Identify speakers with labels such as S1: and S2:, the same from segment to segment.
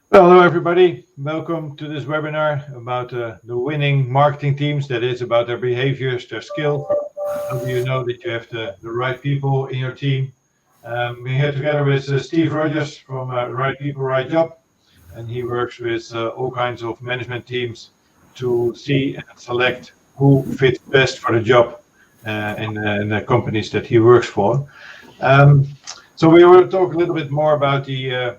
S1: Well, hello everybody. Welcome to this webinar about the winning marketing teams. That is about their behaviors, their skill. How do you know that you have the right people in your team? We're here together with Steve Rogers from Right People, Right Job, and he works with all kinds of management teams to see and select who fits best for the job in the companies that he works for. Um, so we will talk a little bit more about the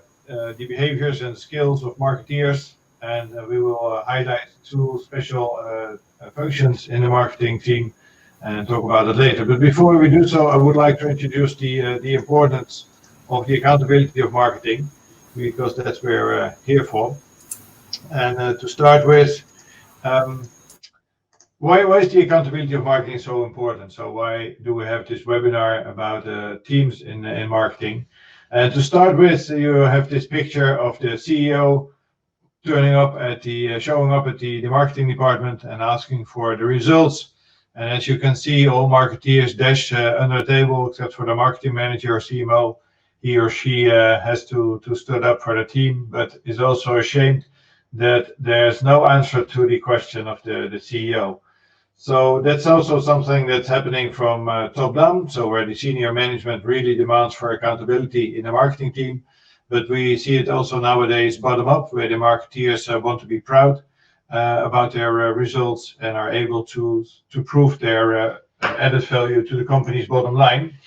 S1: behaviors and skills of marketeers, and we will highlight two special functions in the marketing team and talk about it later. But before we do so, I would like to introduce the importance of the accountability of marketing, because that's what we're here for. And to start with, um, why is the accountability of marketing so important? So why do we have this webinar about teams in marketing? And to start with, you have this picture of the CEO turning up at showing up at the marketing department and asking for the results. And as you can see, all marketeers dash under the table except for the marketing manager or CMO. He or she has to stand up for the team, but is also ashamed that there's no answer to the question of the CEO. So that's also something that's happening from top down. So where the senior management really demands for accountability in the marketing team, but we see it also nowadays bottom up, where the marketeers want to be proud about their results and are able to prove their added value to the company's bottom line.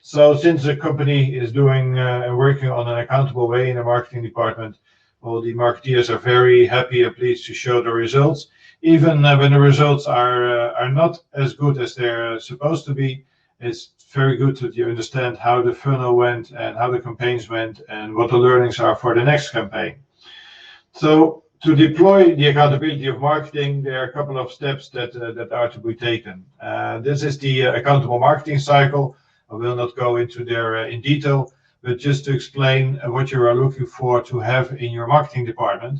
S1: So since the company is doing and working on an accountable way in the marketing department, well, the marketeers are very happy and pleased to show the results, even when the results are not as good as they're supposed to be. It's very good that you understand how the funnel went and how the campaigns went and what the learnings are for the next campaign. So to deploy the accountability of marketing, there are a couple of steps that are to be taken. This is the accountable marketing cycle. I will not go into there in detail, but just to explain what you are looking for to have in your marketing department.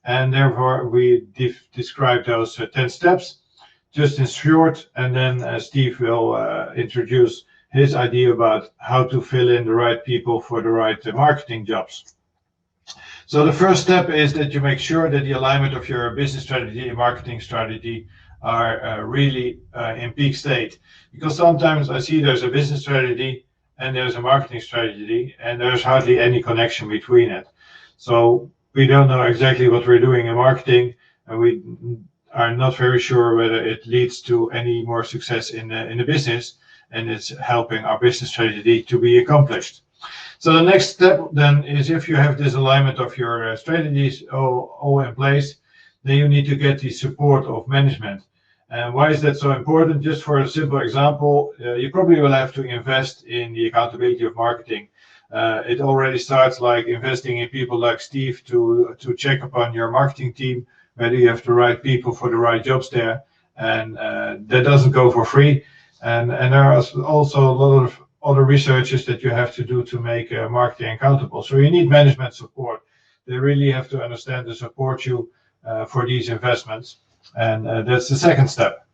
S1: And therefore, we describe those 10 steps just in short, and then Steve will introduce his idea about how to fill in the right people for the right marketing jobs. So the first step is that you make sure that the alignment of your business strategy and marketing strategy are really in peak state. Because sometimes I see there's a business strategy and there's a marketing strategy, and there's hardly any connection between it. So we don't know exactly what we're doing in marketing, and we are not very sure whether it leads to any more success in the business, and it's helping our business strategy to be accomplished. So the next step then is, if you have this alignment of your strategies all in place, then you need to get the support of management. And why is that so important? Just for a simple example, you probably will have to invest in the accountability of marketing. It already starts like investing in people like Steve to check upon your marketing team, whether you have the right people for the right jobs there. And that doesn't go for free. And there are also a lot of other researches that you have to do to make marketing accountable. So you need management support. They really have to understand and support you for these investments. And that's the second step.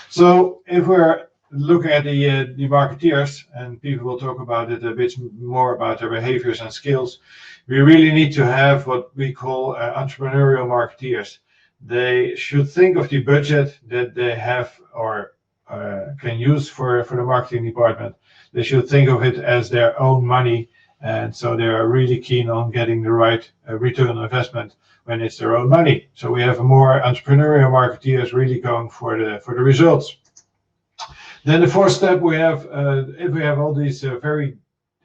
S1: So if we're looking at the marketeers, and people will talk about it a bit more about their behaviors and skills, we really need to have what we call entrepreneurial marketeers. They should think of the budget that they have or can use for the marketing department. They should think of it as their own money, and so they are really keen on getting the right return on investment when it's their own money. So we have more entrepreneurial marketeers really going for the results. Then the fourth step, we have if we have all these very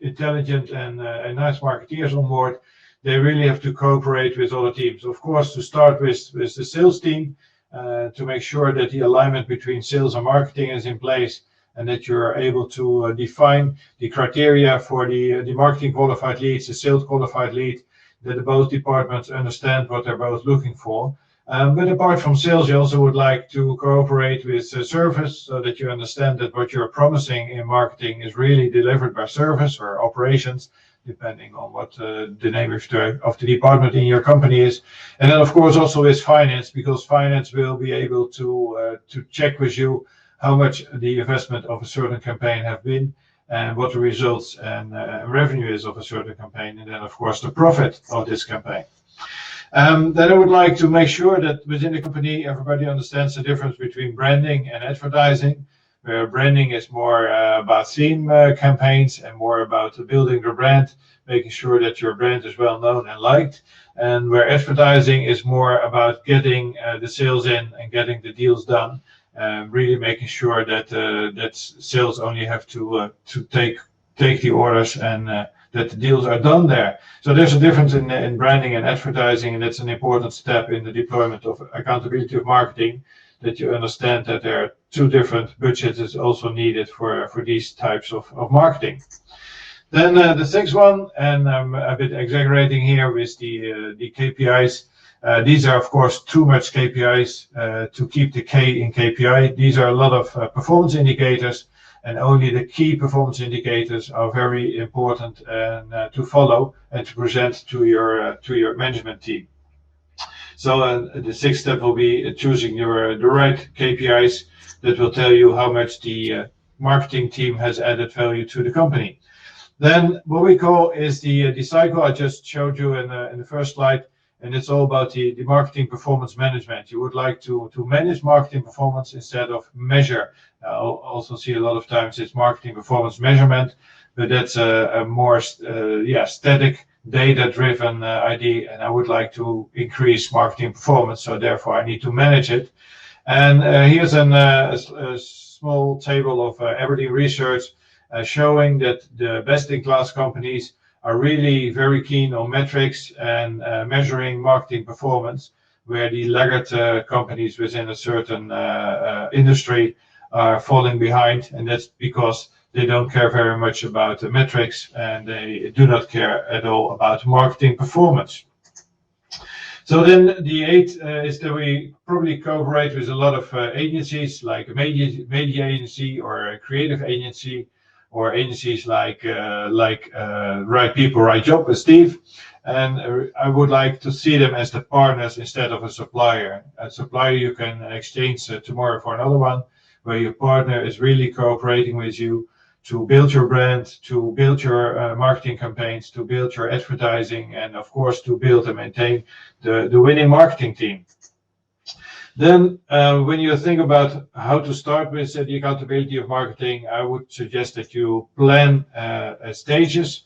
S1: intelligent and nice marketeers on board, they really have to cooperate with other teams. Of course, to start with the sales team, to make sure that the alignment between sales and marketing is in place, and that you're able to define the criteria for the marketing qualified leads, the sales qualified lead, that both departments understand what they're both looking for. But apart from sales, you also would like to cooperate with service, so that you understand that what you're promising in marketing is really delivered by service or operations, depending on what the name of the department in your company is. And then, of course, also with finance, because finance will be able to check with you how much the investment of a certain campaign have been, and what the results and revenue is of a certain campaign, and then, of course, the profit of this campaign. Then I would like to make sure that within the company, everybody understands the difference between branding and advertising, where branding is more about theme campaigns and more about building the brand, making sure that your brand is well known and liked, and where advertising is more about getting the sales in and getting the deals done, really making sure that that sales only have to take the orders and that the deals are done there. So there's a difference in branding and advertising, and that's an important step in the deployment of accountability of marketing, that you understand that there are two different budgets is also needed for these types of marketing. Then the sixth one, and I'm a bit exaggerating here with the KPIs. These are, of course, too much KPIs to keep the K in KPI. These are a lot of performance indicators, and only the key performance indicators are very important and to follow and to present to your management team. So the sixth step will be choosing the right KPIs that will tell you how much the marketing team has added value to the company. Then what we call is the cycle I just showed you in the first slide, and it's all about the marketing performance management. You would like to manage marketing performance instead of measure. I'll also see a lot of times it's marketing performance measurement, but that's a more static data-driven idea, and I would like to increase marketing performance, so therefore I need to manage it. And here's a small table of Aberdeen research showing that the best-in-class companies are really very keen on metrics and measuring marketing performance, where the laggard companies within a certain industry are falling behind, and that's because they don't care very much about the metrics and they do not care at all about marketing performance. So then the eighth is that we probably cooperate with a lot of agencies, like a media agency or a creative agency, or agencies like Right People, Right Job with Steve. And I would like to see them as the partners instead of a supplier. A supplier you can exchange tomorrow for another one, where your partner is really cooperating with you to build your brand, to build your marketing campaigns, to build your advertising, and of course to build and maintain the winning marketing team. Then when you think about how to start with the accountability of marketing, I would suggest that you plan stages.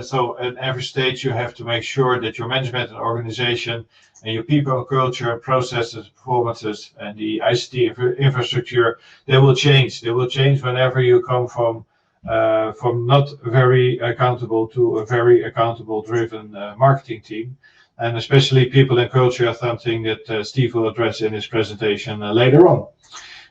S1: So at every stage you have to make sure that your management and organization and your people, culture, processes, performances, and the ICT infrastructure, they will change. They will change whenever you come from not very accountable to a very accountable driven marketing team. And especially people and culture are something that Steve will address in his presentation later on.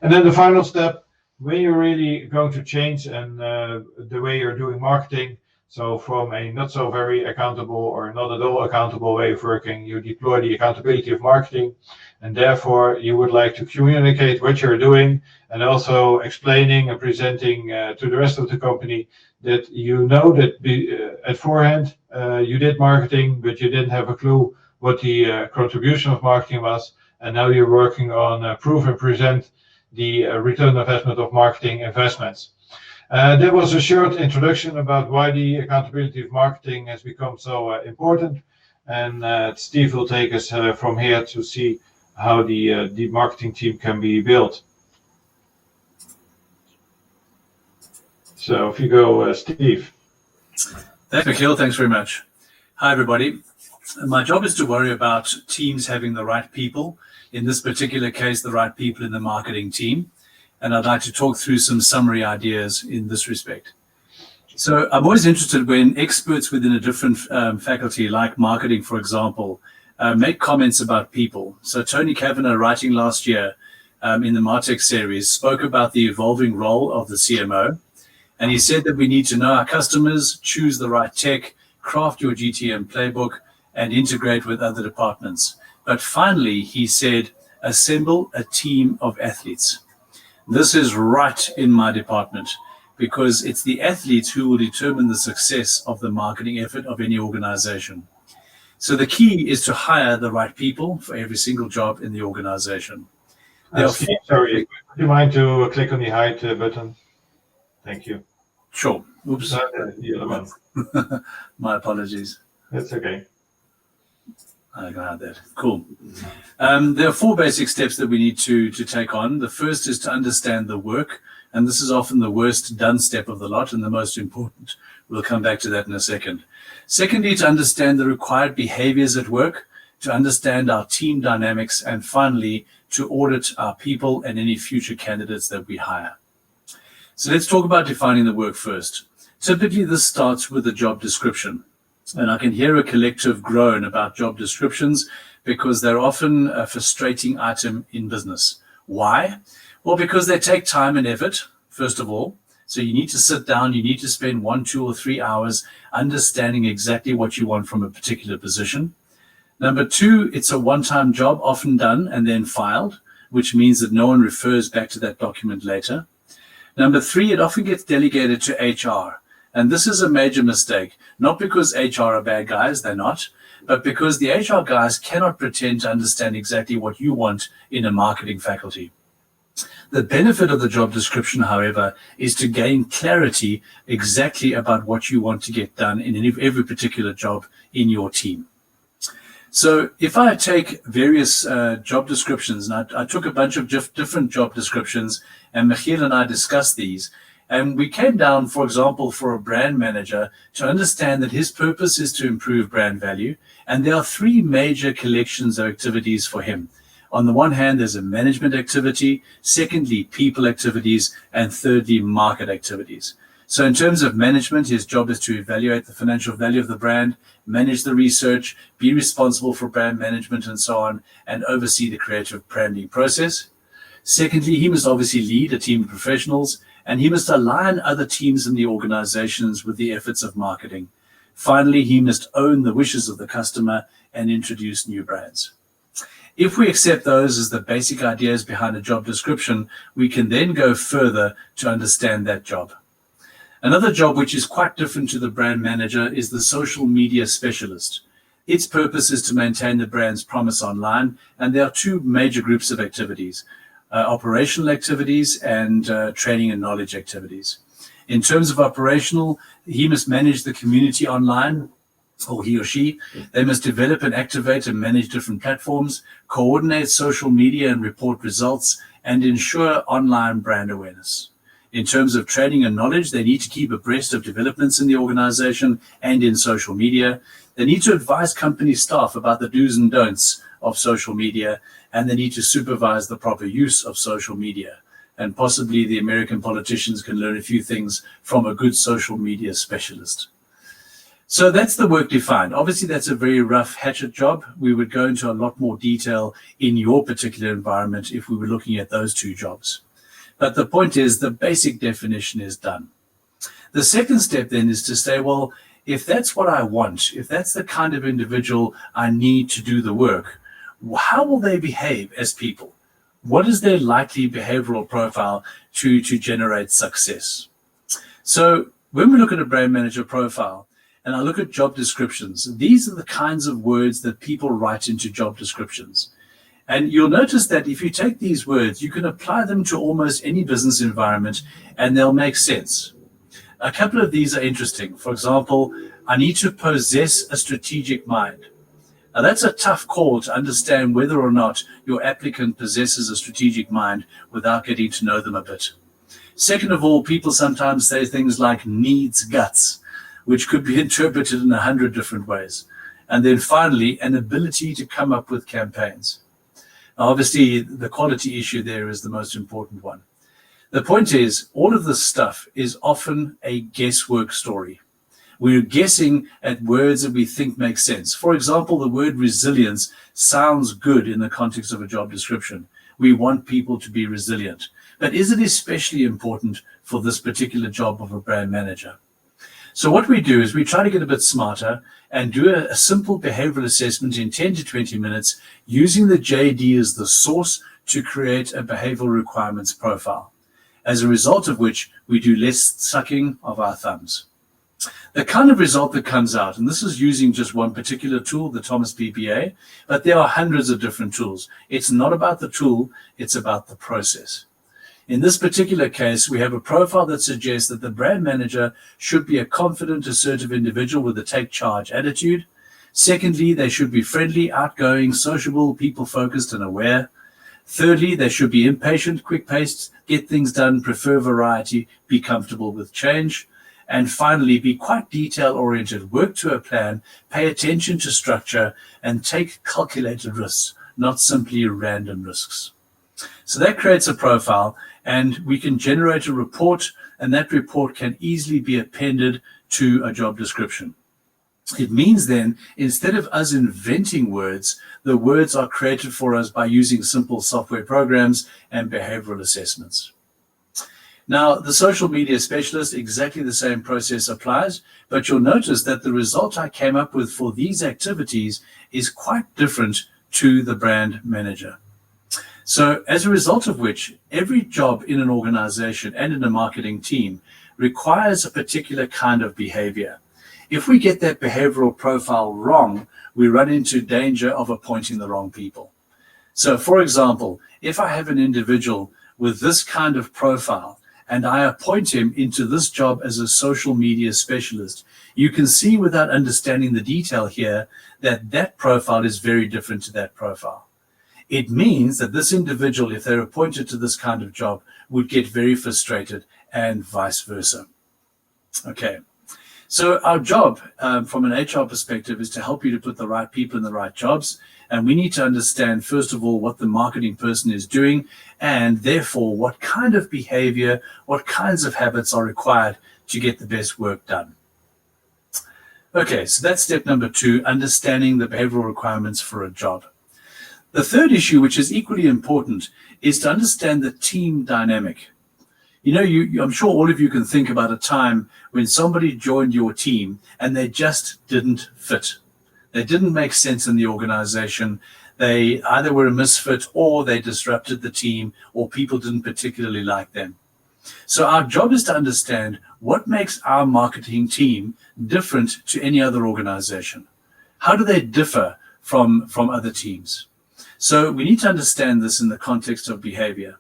S1: And then the final step, when you're really going to change and the way you're doing marketing, so from a not so very accountable or not at all accountable way of working, you deploy the accountability of marketing, and therefore you would like to communicate what you're doing and also explaining and presenting to the rest of the company that you know that at forehand you did marketing, but you didn't have a clue what the contribution of marketing was, and now you're working on prove and present the return on investment of marketing investments. There was a short introduction about why the accountability of marketing has become so important, and Steve will take us from here to see how the marketing team can be built. So if you go, Steve.
S2: Thanks, Michiel. Thanks very much. Hi, everybody. My job is to worry about teams having the right people. In this particular case, the right people in the marketing team. And I'd like to talk through some summary ideas in this respect. So I'm always interested when experts within a different faculty, like marketing, for example, make comments about people. So Tony Kavanagh, writing last year in the Martech series, spoke about the evolving role of the CMO. And he said that we need to know our customers, choose the right tech, craft your GTM playbook, and integrate with other departments. But finally, he said, assemble a team of athletes. This is right in my department because it's the athletes who will determine the success of the marketing effort of any organization. So the key is to hire the right people for every single job in the organization.
S1: Steve, sorry, would you mind to click on the hide button? Thank you.
S2: Sure. Oops.
S1: The other one.
S2: My apologies.
S1: That's okay.
S2: I got that. Cool. There are 4 basic steps that we need to take on. The first is to understand the work, and this is often the worst done step of the lot and the most important. We'll come back to that in a second. Secondly, to understand the required behaviors at work, to understand our team dynamics, and finally, to audit our people and any future candidates that we hire. So let's talk about defining the work first. Typically, this starts with a job description. And I can hear a collective groan about job descriptions because they're often a frustrating item in business. Why? Well, because they take time and effort, first of all. So you need to sit down, you need to spend 1, 2, or 3 hours understanding exactly what you want from a particular position. Number 2, it's a one-time job, often done and then filed, which means that no one refers back to that document later. Number 3, it often gets delegated to HR. And this is a major mistake, not because HR are bad guys, they're not, but because the HR guys cannot pretend to understand exactly what you want in a marketing faculty. The benefit of the job description, however, is to gain clarity exactly about what you want to get done in every particular job in your team. So if I take various job descriptions, and I took a bunch of different job descriptions, and Michiel and I discussed these, and we came down, for example, for a brand manager to understand that his purpose is to improve brand value. And there are 3 major collections of activities for him. On the one hand, there's a management activity, secondly, people activities, and thirdly, market activities. So in terms of management, his job is to evaluate the financial value of the brand, manage the research, be responsible for brand management and so on, and oversee the creative branding process. Secondly, he must obviously lead a team of professionals, and he must align other teams in the organizations with the efforts of marketing. Finally, he must own the wishes of the customer and introduce new brands. If we accept those as the basic ideas behind a job description, we can then go further to understand that job. Another job which is quite different to the brand manager is the social media specialist. Its purpose is to maintain the brand's promise online, and there are 2 major groups of activities. Operational activities and training and knowledge activities. In terms of operational, he must manage the community online, or he or she. They must develop and activate and manage different platforms, coordinate social media and report results, and ensure online brand awareness. In terms of training and knowledge, they need to keep abreast of developments in the organization and in social media. They need to advise company staff about the do's and don'ts of social media, and they need to supervise the proper use of social media. And possibly the American politicians can learn a few things from a good social media specialist. So that's the work defined. Obviously, that's a very rough hatchet job. We would go into a lot more detail in your particular environment if we were looking at those 2 jobs. But the point is, the basic definition is done. The second step then is to say, well, if that's what I want, if that's the kind of individual I need to do the work, how will they behave as people? What is their likely behavioral profile to generate success? So when we look at a brand manager profile, and I look at job descriptions, these are the kinds of words that people write into job descriptions. And you'll notice that if you take these words, you can apply them to almost any business environment and they'll make sense. A couple of these are interesting. For example, I need to possess a strategic mind. Now that's a tough call to understand whether or not your applicant possesses a strategic mind without getting to know them a bit. Second of all, people sometimes say things like needs guts, which could be interpreted in 100 different ways. And then finally, an ability to come up with campaigns. Now, obviously, the quality issue there is the most important one. The point is, all of this stuff is often a guesswork story. We're guessing at words that we think make sense. For example, the word resilience sounds good in the context of a job description. We want people to be resilient. But is it especially important for this particular job of a brand manager? So what we do is we try to get a bit smarter and do a simple behavioral assessment in 10 to 20 minutes using the JD as the source to create a behavioral requirements profile. As a result of which, we do less sucking of our thumbs. The kind of result that comes out, and this is using just one particular tool, the Thomas PPA, but there are hundreds of different tools. It's not about the tool, it's about the process. In this particular case, we have a profile that suggests that the brand manager should be a confident, assertive individual with a take charge attitude. Secondly, they should be friendly, outgoing, sociable, people-focused, and aware. Thirdly, they should be impatient, quick-paced, get things done, prefer variety, be comfortable with change. And finally, be quite detail-oriented, work to a plan, pay attention to structure, and take calculated risks, not simply random risks. So that creates a profile, and we can generate a report, and that report can easily be appended to a job description. It means then, instead of us inventing words, the words are created for us by using simple software programs and behavioral assessments. Now, the social media specialist, exactly the same process applies, but you'll notice that the result I came up with for these activities is quite different to the brand manager. So as a result of which, every job in an organization and in a marketing team requires a particular kind of behavior. If we get that behavioral profile wrong, we run into danger of appointing the wrong people. So for example, if I have an individual with this kind of profile and I appoint him into this job as a social media specialist, you can see without understanding the detail here that that profile is very different to that profile. It means that this individual, if they're appointed to this kind of job, would get very frustrated and vice versa. Okay. So our job from an HR perspective is to help you to put the right people in the right jobs. And we need to understand, first of all, what the marketing person is doing, and therefore what kind of behavior, what kinds of habits are required to get the best work done. Okay, so that's step number 2, understanding the behavioral requirements for a job. The third issue, which is equally important, is to understand the team dynamic. You know, I'm sure all of you can think about a time when somebody joined your team and they just didn't fit. They didn't make sense in the organization. They either were a misfit or they disrupted the team or people didn't particularly like them. So our job is to understand what makes our marketing team different to any other organization. How do they differ from other teams? So we need to understand this in the context of behavior.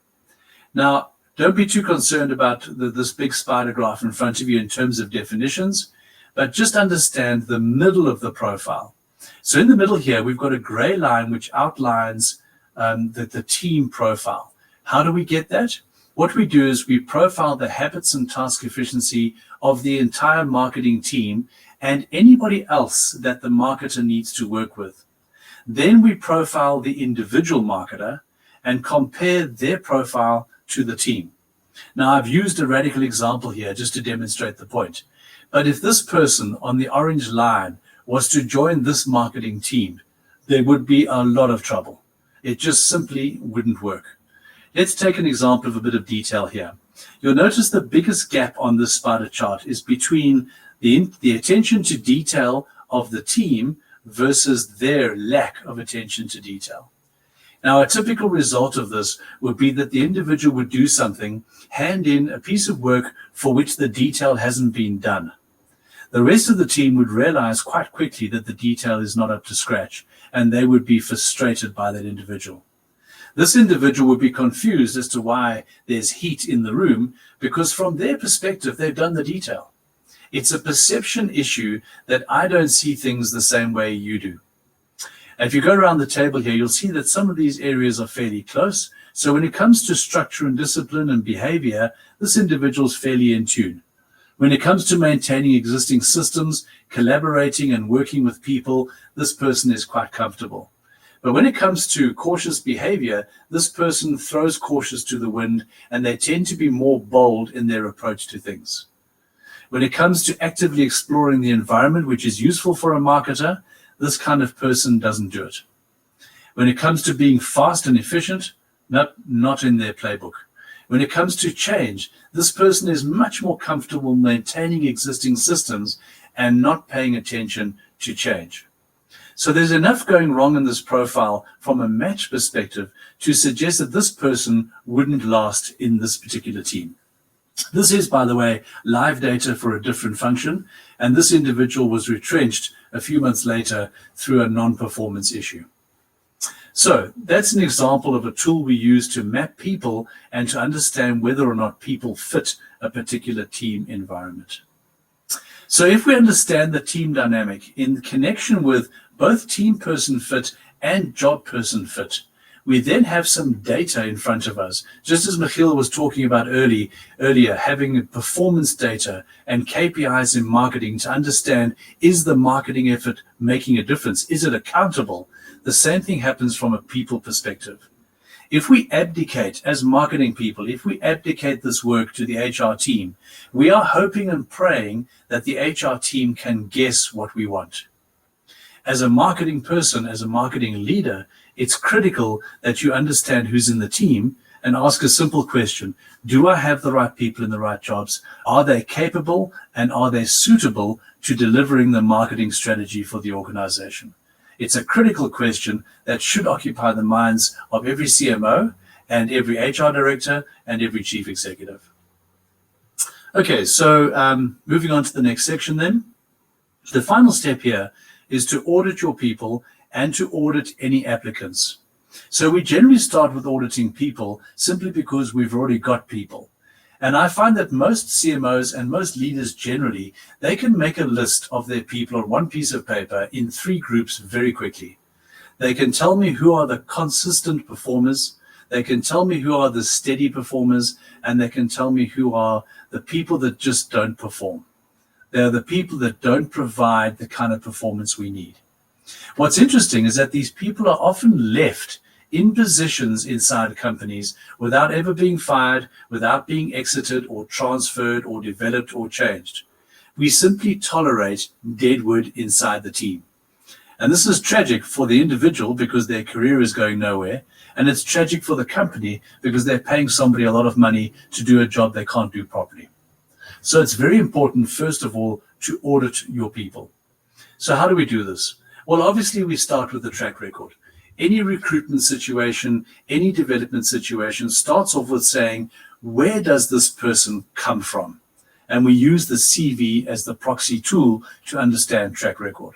S2: Now, don't be too concerned about this big spider graph in front of you in terms of definitions, but just understand the middle of the profile. So in the middle here, we've got a gray line which outlines the team profile. How do we get that? What we do is we profile the habits and task efficiency of the entire marketing team and anybody else that the marketer needs to work with. Then we profile the individual marketer and compare their profile to the team. Now, I've used a radical example here just to demonstrate the point. But if this person on the orange line was to join this marketing team, there would be a lot of trouble. It just simply wouldn't work. Let's take an example of a bit of detail here. You'll notice the biggest gap on this spider chart is between the attention to detail of the team versus their lack of attention to detail. Now, a typical result of this would be that the individual would do something, hand in a piece of work for which the detail hasn't been done. The rest of the team would realize quite quickly that the detail is not up to scratch, and they would be frustrated by that individual. This individual would be confused as to why there's heat in the room, because from their perspective, they've done the detail. It's a perception issue that I don't see things the same way you do. And if you go around the table here, you'll see that some of these areas are fairly close. So when it comes to structure and discipline and behavior, this individual is fairly in tune. When it comes to maintaining existing systems, collaborating and working with people, this person is quite comfortable. But when it comes to cautious behavior, this person throws cautious to the wind, and they tend to be more bold in their approach to things. When it comes to actively exploring the environment, which is useful for a marketer, this kind of person doesn't do it. When it comes to being fast and efficient, not in their playbook. When it comes to change, this person is much more comfortable maintaining existing systems and not paying attention to change. So there's enough going wrong in this profile from a match perspective to suggest that this person wouldn't last in this particular team. This is, by the way, live data for a different function, and this individual was retrenched a few months later through a non-performance issue. So that's an example of a tool we use to map people and to understand whether or not people fit a particular team environment. So if we understand the team dynamic in connection with both team person fit and job person fit, we then have some data in front of us. Just as Michiel was talking about earlier, having performance data and KPIs in marketing to understand, is the marketing effort making a difference? Is it accountable? The same thing happens from a people perspective. If we abdicate as marketing people, if we abdicate this work to the HR team, we are hoping and praying that the HR team can guess what we want. As a marketing person, as a marketing leader, it's critical that you understand who's in the team and ask a simple question. Do I have the right people in the right jobs? Are they capable and are they suitable to delivering the marketing strategy for the organization? It's a critical question that should occupy the minds of every CMO and every HR director and every chief executive. Okay, so moving on to the next section then. The final step here is to audit your people and to audit any applicants. So we generally start with auditing people simply because we've already got people. And I find that most CMOs and most leaders generally, they can make a list of their people on one piece of paper in 3 groups very quickly. They can tell me who are the consistent performers, they can tell me who are the steady performers, and they can tell me who are the people that just don't perform. They're the people that don't provide the kind of performance we need. What's interesting is that these people are often left in positions inside companies without ever being fired, without being exited or transferred or developed or changed. We simply tolerate dead wood inside the team. And this is tragic for the individual because their career is going nowhere. And it's tragic for the company because they're paying somebody a lot of money to do a job they can't do properly. So it's very important, first of all, to audit your people. So how do we do this? Well, obviously, we start with the track record. Any recruitment situation, any development situation starts off with saying, where does this person come from? And we use the CV as the proxy tool to understand track record.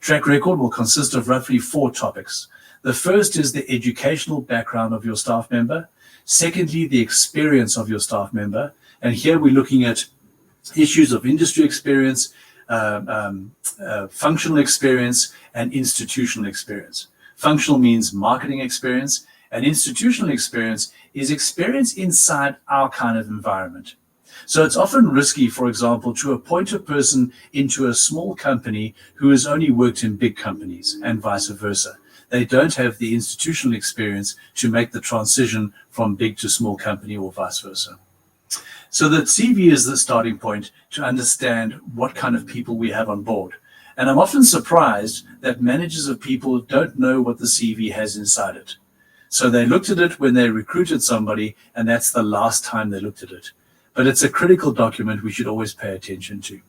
S2: Track record will consist of roughly 4 topics. The first is the educational background of your staff member. Secondly, the experience of your staff member. And here we're looking at issues of industry experience, functional experience, and institutional experience. Functional means marketing experience, and institutional experience is experience inside our kind of environment. So it's often risky, for example, to appoint a person into a small company who has only worked in big companies and vice versa. They don't have the institutional experience to make the transition from big to small company or vice versa. So the CV is the starting point to understand what kind of people we have on board. And I'm often surprised that managers of people don't know what the CV has inside it. So they looked at it when they recruited somebody, and that's the last time they looked at it. But it's a critical document we should always pay attention to.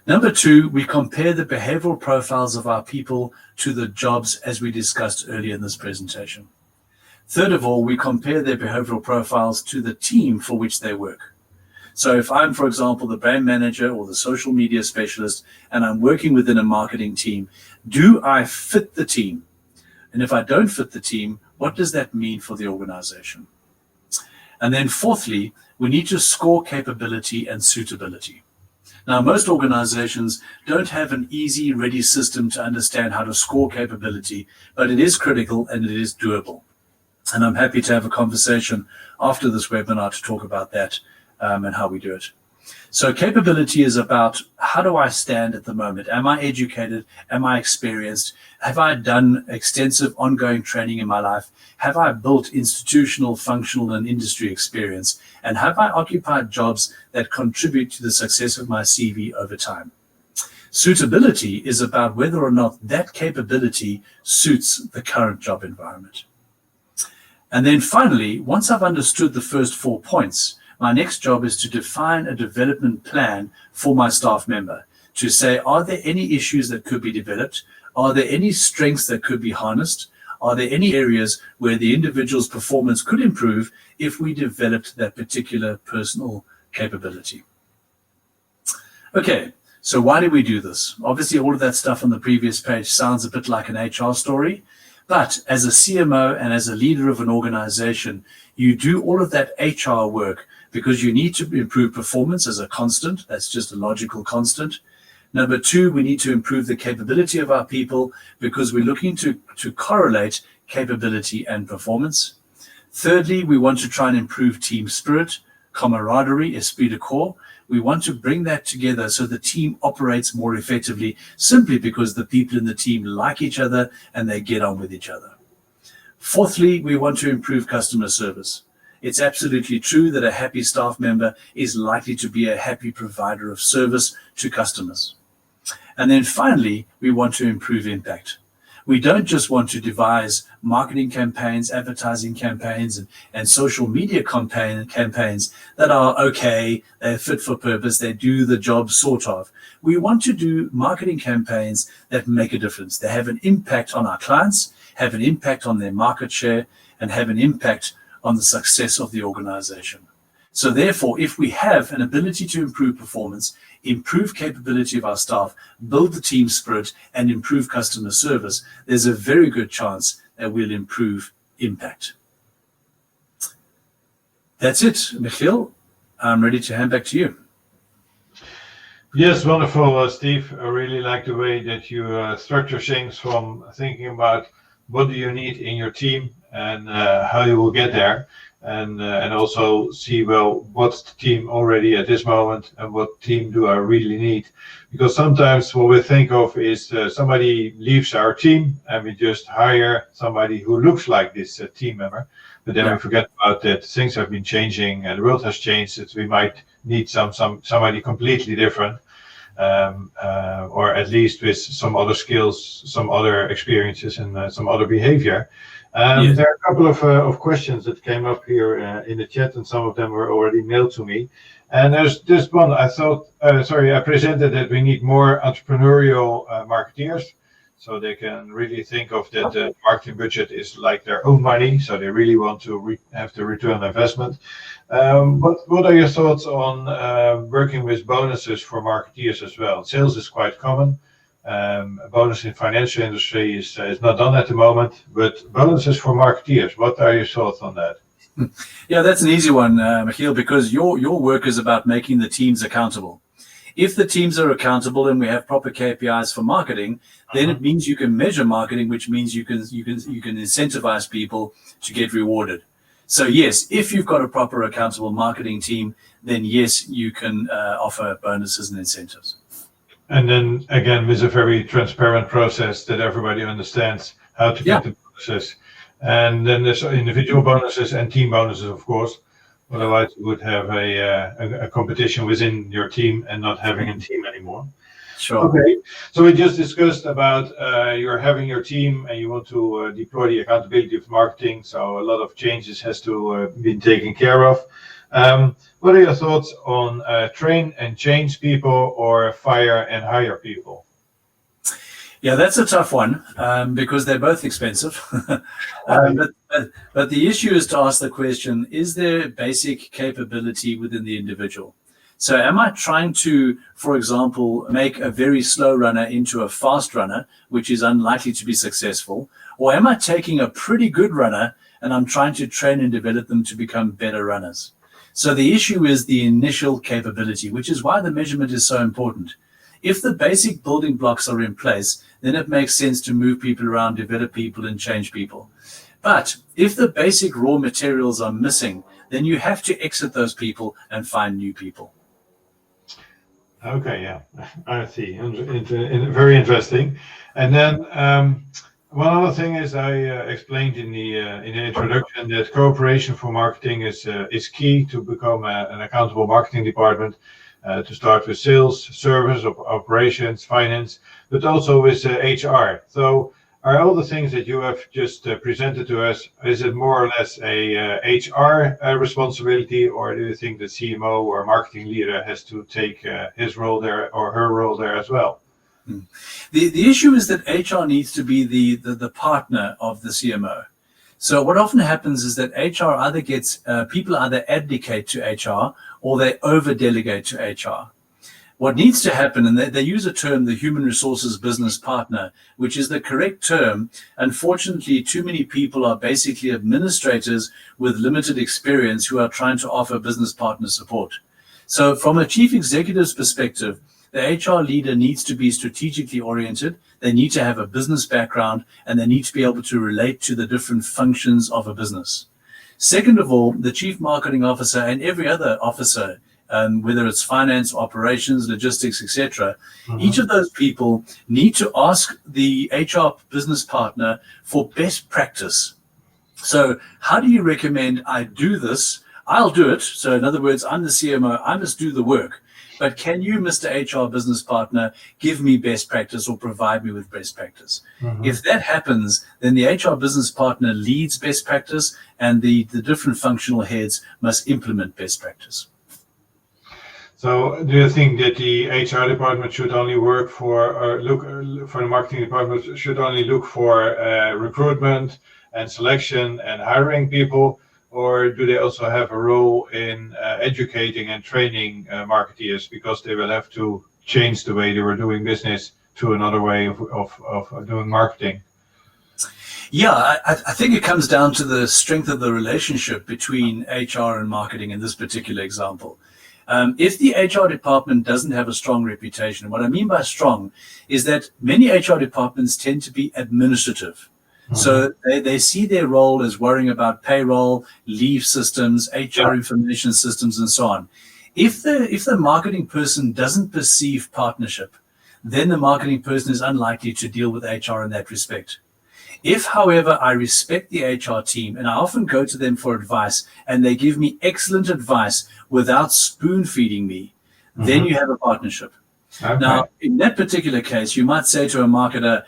S2: Number 2, we compare the behavioral profiles of our people to the jobs as we discussed earlier in this presentation. Third of all, we compare their behavioral profiles to the team for which they work. So if I'm, for example, the brand manager or the social media specialist, and I'm working within a marketing team, do I fit the team? And if I don't fit the team, what does that mean for the organization? And then fourthly, we need to score capability and suitability. Now, most organizations don't have an easy, ready system to understand how to score capability, but it is critical and it is doable. And I'm happy to have a conversation after this webinar to talk about that and how we do it. So capability is about, how do I stand at the moment? Am I educated? Am I experienced? Have I done extensive ongoing training in my life? Have I built institutional, functional, and industry experience? And have I occupied jobs that contribute to the success of my CV over time? Suitability is about whether or not that capability suits the current job environment. And then finally, once I've understood the first 4 points, my next job is to define a development plan for my staff member to say, are there any issues that could be developed? Are there any strengths that could be harnessed? Are there any areas where the individual's performance could improve if we developed that particular personal capability? Okay, so why did we do this? Obviously, all of that stuff on the previous page sounds a bit like an HR story. But as a CMO and as a leader of an organization, you do all of that HR work because you need to improve performance as a constant. That's just a logical constant. Number two, we need to improve the capability of our people because we're looking to correlate capability and performance. Thirdly, we want to try and improve team spirit, camaraderie, esprit de corps. We want to bring that together so the team operates more effectively simply because the people in the team like each other and they get on with each other. Fourthly, we want to improve customer service. It's absolutely true that a happy staff member is likely to be a happy provider of service to customers. And then finally, we want to improve impact. We don't just want to devise marketing campaigns, advertising campaigns, and social media campaigns that are okay, they're fit for purpose, they do the job sort of. We want to do marketing campaigns that make a difference. They have an impact on our clients, have an impact on their market share, and have an impact on the success of the organization. So therefore, if we have an ability to improve performance, improve capability of our staff, build the team spirit, and improve customer service, there's a very good chance that we'll improve impact. That's it, Michiel. I'm ready to hand back to you.
S1: Yes, wonderful, Steve. I really like the way that you structure things from thinking about what do you need in your team and how you will get there. And also see, well, what's the team already at this moment and what team do I really need? Because sometimes what we think of is somebody leaves our team and we just hire somebody who looks like this team member. But then we forget about that things have been changing and the world has changed, that we might need somebody completely different, or at least with some other skills, some other experiences, and some other behavior. There are a couple of questions that came up here in the chat, and some of them were already mailed to me. And there's this one. I presented that we need more entrepreneurial marketeers, so they can really think of that the marketing budget is like their own money, so they really want to have the return on investment. What are your thoughts on working with bonuses for marketeers as well? Sales is quite common. A bonus in financial industry is not done at the moment, but bonuses for marketeers. What are your thoughts on that?
S2: Yeah, that's an easy one, Michiel, because your work is about making the teams accountable. If the teams are accountable and we have proper KPIs for marketing, then it means you can measure marketing, which means you can incentivize people to get rewarded. So yes, if you've got a proper accountable marketing team, then yes, you can offer bonuses and incentives.
S1: And then again, with a very transparent process that everybody understands how to get the bonuses. And then there's individual bonuses and team bonuses, of course. Otherwise, you would have a competition within your team and not having a team anymore.
S2: Sure.
S1: Okay. So we just discussed about you're having your team and you want to deploy the accountability of marketing. So a lot of changes has to be taken care of. What are your thoughts on train and change people or fire and hire people?
S2: Yeah, that's a tough one because they're both expensive. But the issue is to ask the question, is there basic capability within the individual? So am I trying to, for example, make a very slow runner into a fast runner, which is unlikely to be successful? Or am I taking a pretty good runner and I'm trying to train and develop them to become better runners? So the issue is the initial capability, which is why the measurement is so important. If the basic building blocks are in place, then it makes sense to move people around, develop people, and change people. But if the basic raw materials are missing, then you have to exit those people and find new people.
S1: Okay, yeah, I see. Very interesting. And then one other thing is I explained in the introduction that cooperation for marketing is key to become an accountable marketing department. To start with sales, service, operations, finance, but also with HR. So are all the things that you have just presented to us, is it more or less a HR responsibility, or do you think the CMO or marketing leader has to take his role there or her role there as well?
S2: The issue is that HR needs to be the partner of the CMO. So what often happens is that HR either gets, people either abdicate to HR or they over-delegate to HR. What needs to happen, and they use a term, the human resources business partner, which is the correct term. Unfortunately, too many people are basically administrators with limited experience who are trying to offer business partner support. So from a chief executive's perspective, the HR leader needs to be strategically oriented. They need to have a business background, and they need to be able to relate to the different functions of a business. Second of all, the chief marketing officer and every other officer, whether it's finance, operations, logistics, etc., each of those people need to ask the HR business partner for best practice. So how do you recommend I do this? I'll do it. So in other words, I'm the CMO, I must do the work. But can you, Mr. HR business partner, give me best practice or provide me with best practice? If that happens, then the HR business partner leads best practice, and the different functional heads must implement best practice.
S1: So do you think that the HR department should only work for, or look for the marketing department should only look for recruitment and selection and hiring people? Or do they also have a role in educating and training marketeers, because they will have to change the way they were doing business to another way of doing marketing?
S2: Yeah, I think it comes down to the strength of the relationship between HR and marketing in this particular example. If the HR department doesn't have a strong reputation, and what I mean by strong is that many HR departments tend to be administrative. So they see their role as worrying about payroll, leave systems, HR information systems, and so on. If the marketing person doesn't perceive partnership, then the marketing person is unlikely to deal with HR in that respect. If, however, I respect the HR team and I often go to them for advice and they give me excellent advice without spoon feeding me, then you have a partnership. Okay. Now, in that particular case, you might say to a marketer,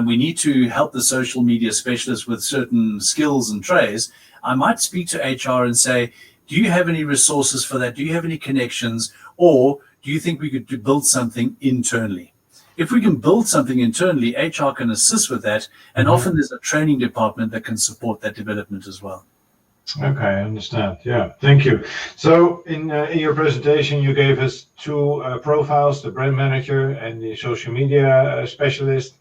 S2: we need to help the social media specialist with certain skills and traits. I might speak to HR and say, do you have any resources for that? Do you have any connections? Or do you think we could build something internally? If we can build something internally, HR can assist with that. And often there's a training department that can support that development as well.
S1: Okay, I understand. Yeah, thank you. So in your presentation, you gave us two profiles, the brand manager and the social media specialist.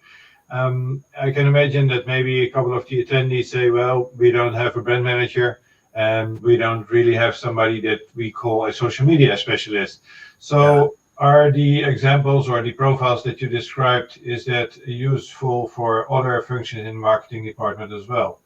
S1: I can imagine that maybe a couple of the attendees say, well, we don't have a brand manager and we don't really have somebody that we call a social media specialist. So are the examples or the profiles that you described, is that useful for other functions in marketing department as well?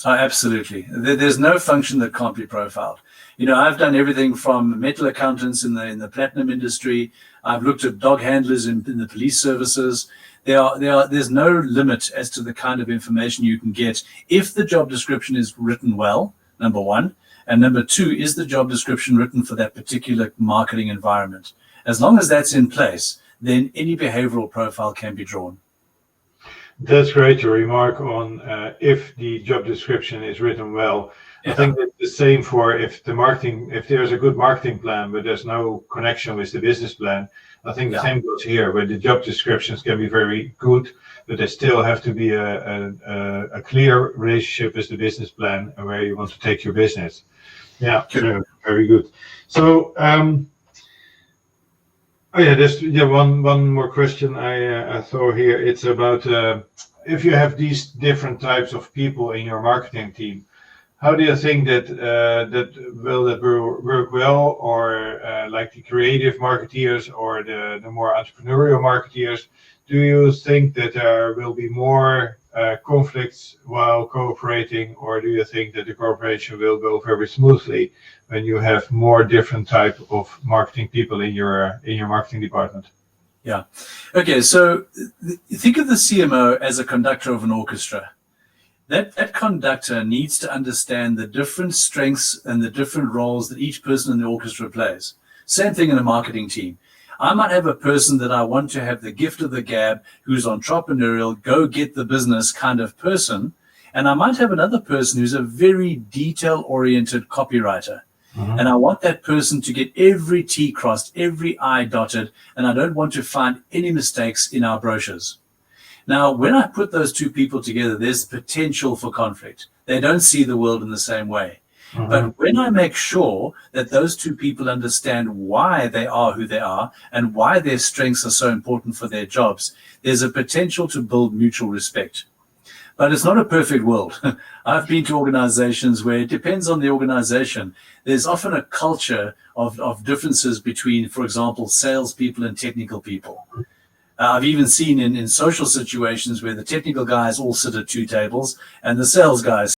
S2: Oh, absolutely. There's no function that can't be profiled. You know, I've done everything from metal accountants in the platinum industry. I've looked at dog handlers in the police services. There's no limit as to the kind of information you can get if the job description is written well, number one. And number two, is the job description written for that particular marketing environment? As long as that's in place, then any behavioral profile can be drawn.
S1: That's great to remark on if the job description is written well. I think that's the same for if there's a good marketing plan, but there's no connection with the business plan. I think the same goes here, where the job descriptions can be very good, but there still have to be a clear relationship with the business plan and where you want to take your business. Yeah, very good. So, there's one more question I throw here. It's about if you have these different types of people in your marketing team, how do you think that will work well, or like the creative marketeers or the more entrepreneurial marketeers? Do you think that there will be more conflicts while cooperating, or do you think that the cooperation will go very smoothly when you have more different type of marketing people in your marketing department?
S2: Yeah. Okay. So think of the CMO as a conductor of an orchestra. That conductor needs to understand the different strengths and the different roles that each person in the orchestra plays. Same thing in a marketing team. I might have a person that I want to have the gift of the gab, who's entrepreneurial, go get the business kind of person. And I might have another person who's a very detail-oriented copywriter. And I want that person to get every T crossed, every I dotted, and I don't want to find any mistakes in our brochures. Now, when I put those two people together, there's potential for conflict. They don't see the world in the same way. But when I make sure that those two people understand why they are who they are and why their strengths are so important for their jobs, there's a potential to build mutual respect. But it's not a perfect world. I've been to organizations where it depends on the organization. There's often a culture of differences between, for example, salespeople and technical people. I've even seen in social situations where the technical guys all sit at two tables and the sales guys